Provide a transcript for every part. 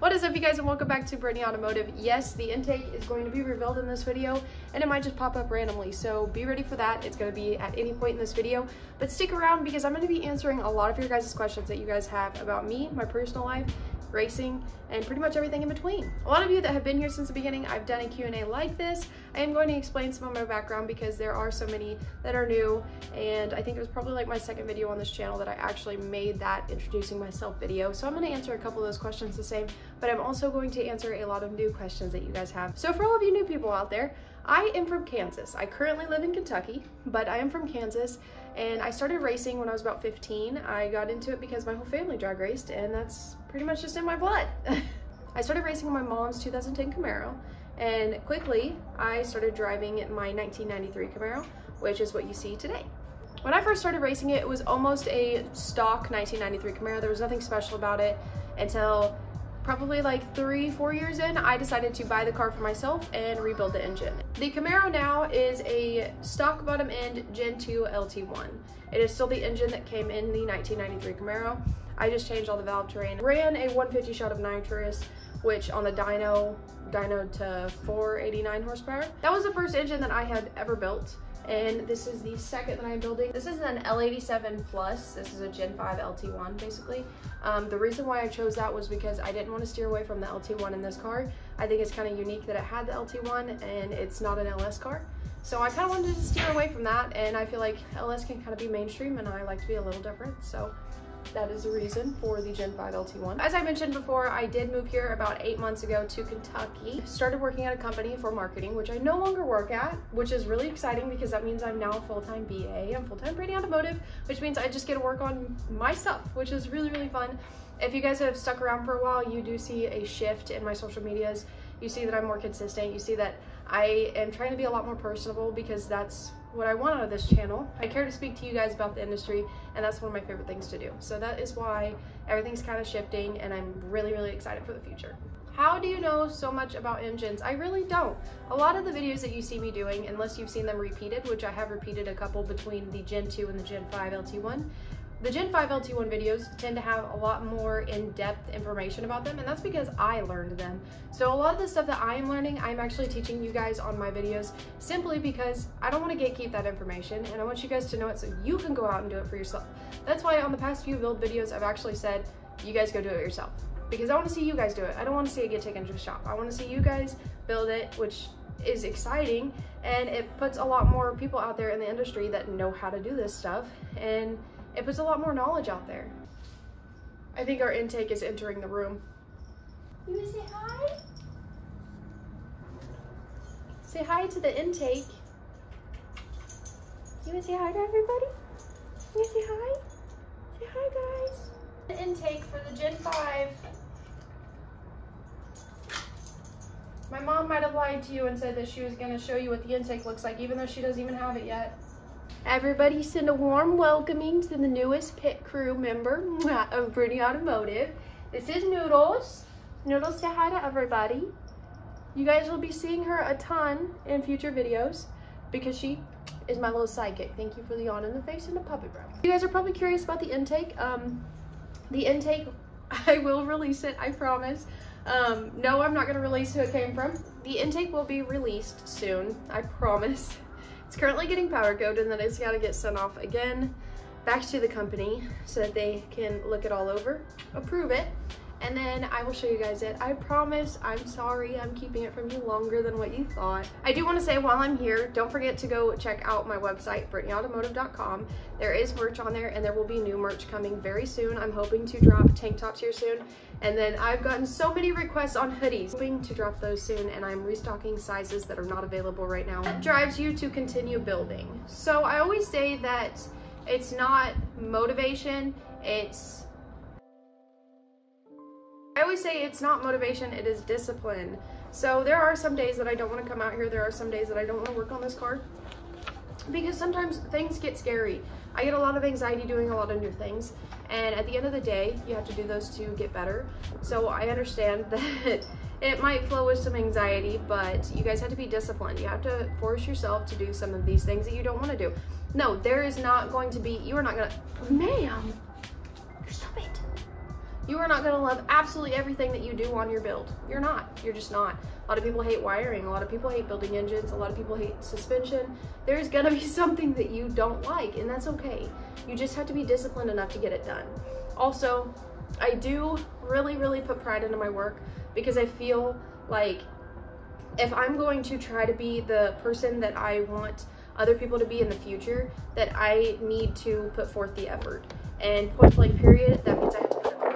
What is up, you guys, and welcome back to Brittany Automotive. Yes, the intake is going to be revealed in this video, and it might just pop up randomly, so be ready for that. It's going to be at any point in this video, but stick around because I'm going to be answering a lot of your guys' questions that you guys have about me, my personal life, racing, and pretty much everything in between. A lot of you that have been here since the beginning, I've done a Q&A like this. I am going to explain some of my background because there are so many that are new, and I think it was probably like my second video on this channel that I actually made that introducing myself video. So I'm going to answer a couple of those questions the same, but I'm also going to answer a lot of new questions that you guys have. So for all of you new people out there, I am from Kansas. I currently live in Kentucky, but I am from Kansas, and I started racing when I was about 15. I got into it because my whole family drag raced, and that's pretty much just in my blood. I started racing in my mom's 2010 Camaro, and quickly I started driving my 1993 Camaro, which is what you see today. When I first started racing it, it was almost a stock 1993 Camaro. There was nothing special about it until probably like 3-4 years in, I decided to buy the car for myself and rebuild the engine. The Camaro now is a stock bottom end Gen 2 LT1. It is still the engine that came in the 1993 Camaro. I just changed all the valve terrain. Ran a 150 shot of nitrous, which on the dyno to 489 horsepower. That was the first engine that I had ever built, and this is the second that I'm building. This is an L87 Plus. This is a Gen 5 LT1 basically. The reason why I chose that was because I didn't want to steer away from the LT1 in this car. I think it's kind of unique that it had the LT1 and it's not an LS car. So I kind of wanted to steer away from that, and I feel like LS can kind of be mainstream and I like to be a little different. So that is the reason for the Gen 5 LT1. As I mentioned before, I did move here about 8 months ago to Kentucky. Started working at a company for marketing, which I no longer work at, which is really exciting because that means I'm now a full-time BA. I'm full-time Brittany Automotive, which means I just get to work on my stuff, which is really, really fun. If you guys have stuck around for a while, you do see a shift in my social medias. You see that I'm more consistent. You see that I am trying to be a lot more personable because that's what I want out of this channel. I care to speak to you guys about the industry, and that's one of my favorite things to do. So that is why everything's kind of shifting, and I'm really, really excited for the future. How do you know so much about engines? I really don't. A lot of the videos that you see me doing, unless you've seen them repeated, which I have repeated a couple between the Gen 2 and the Gen 5 LT1, the Gen 5 LT1 videos tend to have a lot more in-depth information about them, and that's because I learned them. So a lot of the stuff that I am learning, I'm actually teaching you guys on my videos simply because I don't want to gatekeep that information, and I want you guys to know it so you can go out and do it for yourself. That's why on the past few build videos, I've actually said, you guys go do it yourself. Because I want to see you guys do it. I don't want to see it get taken to a shop. I want to see you guys build it, which is exciting, and it puts a lot more people out there in the industry that know how to do this stuff, and it puts a lot more knowledge out there. I think our intake is entering the room. You wanna say hi? Say hi to the intake. You wanna say hi to everybody? You wanna say hi? Say hi, guys. The intake for the Gen 5. My mom might have lied to you and said that she was gonna show you what the intake looks like, even though she doesn't even have it yet. Everybody send a warm welcoming to the newest pit crew member of Brittany Automotive. This is Noodles. Noodles, say hi to everybody. You guys will be seeing her a ton in future videos because she is my little sidekick. Thank you for the yawn in the face and the puppy breath. You guys are probably curious about the intake. The intake, I will release it, I promise. No, I'm not gonna release who it came from. The intake will be released soon, I promise. It's currently getting powder coated, and then it's got to get sent off again back to the company so that they can look it all over, approve it, and then I will show you guys it. I promise. I'm sorry I'm keeping it from you longer than what you thought. I do want to say while I'm here, don't forget to go check out my website, BrittanyAutomotive.com. There is merch on there, and there will be new merch coming very soon. I'm hoping to drop tank tops here soon, and then I've gotten so many requests on hoodies. Hoping to drop those soon, and I'm restocking sizes that are not available right now. What drives you to continue building? So I always say that it's not motivation, it is discipline. So there are some days that I don't want to come out here. There are some days that I don't want to work on this car because sometimes things get scary. I get a lot of anxiety doing a lot of new things, and at the end of the day, you have to do those to get better. So I understand that it might flow with some anxiety, but you guys have to be disciplined. You have to force yourself to do some of these things that you don't want to do. No, there is not going to be, you are not gonna, ma'am, stop it. You are not gonna love absolutely everything that you do on your build. You're not, you're just not. A lot of people hate wiring, a lot of people hate building engines, a lot of people hate suspension. There's gonna be something that you don't like, and that's okay. You just have to be disciplined enough to get it done. Also, I do really put pride into my work because I feel like if I'm going to try to be the person that I want other people to be in the future, that I need to put forth the effort. And point blank period, that means I have to put in the work.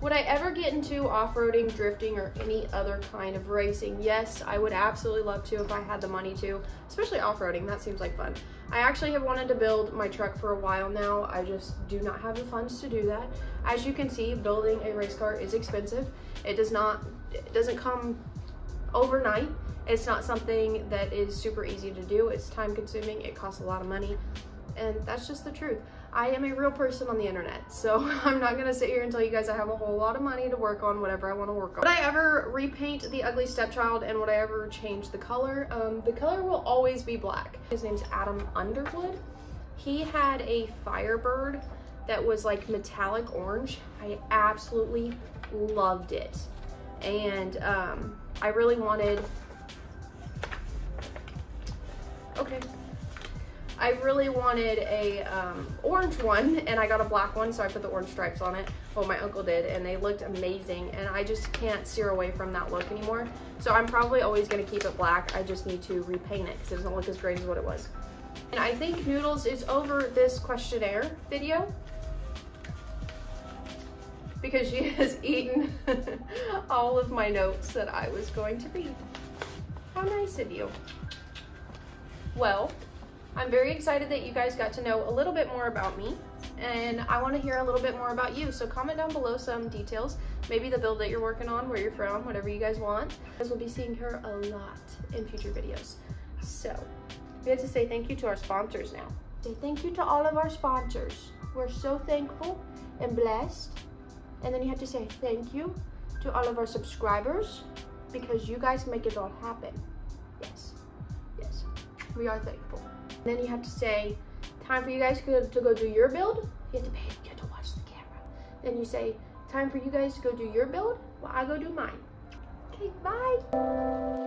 Would I ever get into off-roading, drifting, or any other kind of racing? Yes, I would absolutely love to if I had the money to, especially off-roading. That seems like fun. I actually have wanted to build my truck for a while now. I just do not have the funds to do that. As you can see, building a race car is expensive. It doesn't come overnight. It's not something that is super easy to do. It's time consuming, it costs a lot of money, and that's just the truth. I am a real person on the internet, so I'm not gonna sit here and tell you guys I have a whole lot of money to work on whatever I want to work on. Would I ever repaint the ugly stepchild, and would I ever change the color? The color will always be black. His name's Adam Underwood. He had a Firebird that was like metallic orange. I absolutely loved it, and I really wanted, I really wanted a orange one, and I got a black one, so I put the orange stripes on it. Well, my uncle did, and they looked amazing, and I just can't steer away from that look anymore. So I'm probably always gonna keep it black. I just need to repaint it because it doesn't look as great as what it was. And I think Noodles is over this questionnaire video because she has eaten all of my notes that I was going to read. How nice of you. Well, I'm very excited that you guys got to know a little bit more about me, and I want to hear a little bit more about you. So comment down below some details, maybe the build that you're working on, where you're from, whatever you guys want. Because we'll be seeing her a lot in future videos. So we have to say thank you to our sponsors now. Say thank you to all of our sponsors. We're so thankful and blessed. And then you have to say thank you to all of our subscribers, because you guys make it all happen. Yes, yes, we are thankful. And then you have to say, time for you guys to go do your build. You have to pay attention to watch the camera. Then you say, time for you guys to go do your build, while I go do mine. Okay, bye.